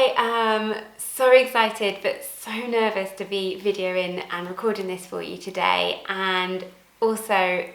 I am so excited but so nervous to be videoing and recording this for you today, and also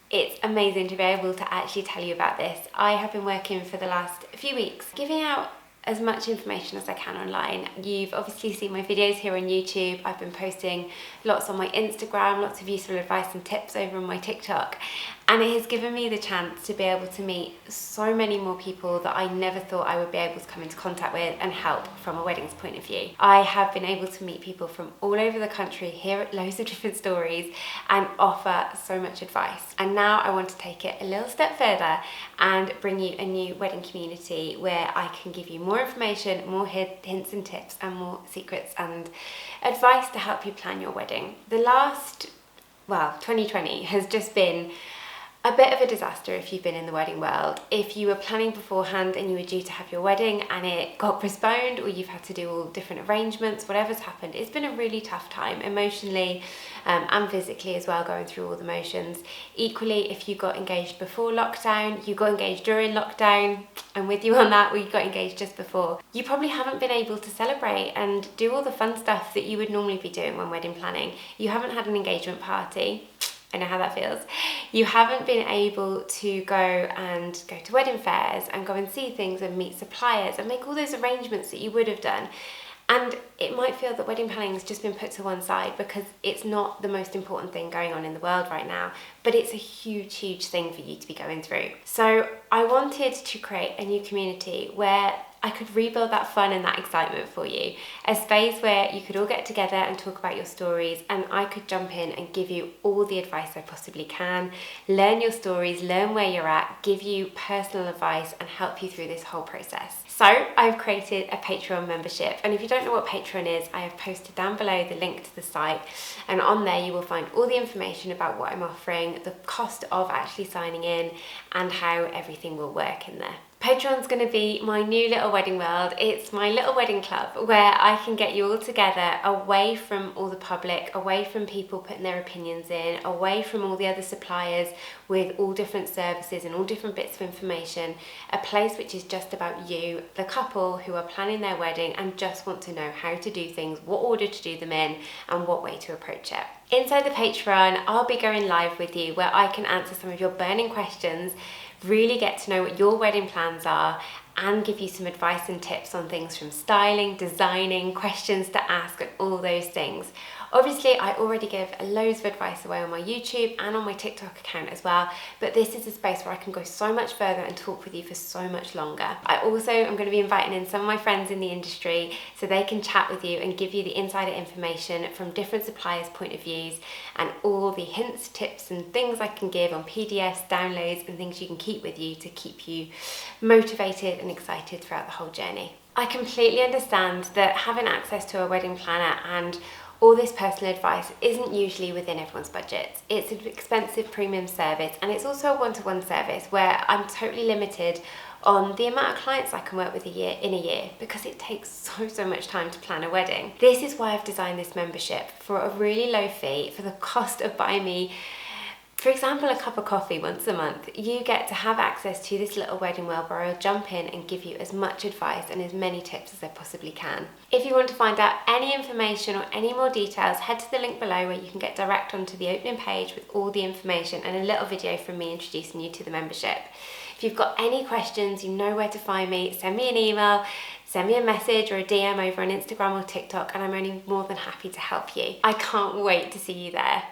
it's amazing to be able to actually tell you about this. I have been working for the last few weeks giving out as much information as I can online. You've obviously seen my videos here on YouTube. I've been posting lots on my Instagram, lots of useful advice and tips over on my TikTok, and it has given me the chance to be able to meet so many more people that I never thought I would be able to come into contact with and help from a weddings point of view. I have been able to meet people from all over the country, hear loads of different stories and offer so much advice. And now I want to take it a little step further and bring you a new wedding community where I can give you more information, more hints and tips and more secrets and advice to help you plan your wedding. The last, 2020 has just been a bit of a disaster if you've been in the wedding world. If you were planning beforehand and you were due to have your wedding and it got postponed, or you've had to do all different arrangements, whatever's happened, it's been a really tough time emotionally and physically as well, going through all the motions. Equally, if you got engaged before lockdown, you got engaged during lockdown, I'm with you on that, or you got engaged just before, you probably haven't been able to celebrate and do all the fun stuff that you would normally be doing when wedding planning. You haven't had an engagement party. I know how that feels. You haven't been able to go to wedding fairs and go and see things and meet suppliers and make all those arrangements that you would have done. And it might feel that wedding planning has just been put to one side because it's not the most important thing going on in the world right now, but it's a huge, huge thing for you to be going through. So I wanted to create a new community where I could rebuild that fun and that excitement for you. A space where you could all get together and talk about your stories, and I could jump in and give you all the advice I possibly can, learn your stories, learn where you're at, give you personal advice and help you through this whole process. So I've created a Patreon membership, and if you don't know what Patreon is, I have posted down below the link to the site, and on there you will find all the information about what I'm offering, the cost of actually signing in and how everything will work in there. Patreon's going to be my new little wedding world. It's my little wedding club where I can get you all together away from all the public, away from people putting their opinions in, away from all the other suppliers with all different services and all different bits of information. A place which is just about you, the couple who are planning their wedding and just want to know how to do things, what order to do them in and what way to approach it. Inside the Patreon, I'll be going live with you where I can answer some of your burning questions, really get to know what your wedding plans are and give you some advice and tips on things from styling, designing, questions to ask and all those things. Obviously, I already give loads of advice away on my YouTube and on my TikTok account as well, but this is a space where I can go so much further and talk with you for so much longer. I also am going to be inviting in some of my friends in the industry so they can chat with you and give you the insider information from different suppliers' point of views and all the hints, tips and things I can give on PDFs, downloads and things you can keep with you to keep you motivated and excited throughout the whole journey. I completely understand that having access to a wedding planner and all this personal advice isn't usually within everyone's budget. It's an expensive premium service, and it's also a one-to-one service where I'm totally limited on the amount of clients I can work with in a year because it takes so much time to plan a wedding. This is why I've designed this membership for a really low fee for the cost of buying me, for example, a cup of coffee once a month. You get to have access to this little wedding world where I'll jump in and give you as much advice and as many tips as I possibly can. If you want to find out any information or any more details, head to the link below where you can get direct onto the opening page with all the information and a little video from me introducing you to the membership. If you've got any questions, you know where to find me. Send me an email, send me a message or a DM over on Instagram or TikTok, and I'm only more than happy to help you. I can't wait to see you there.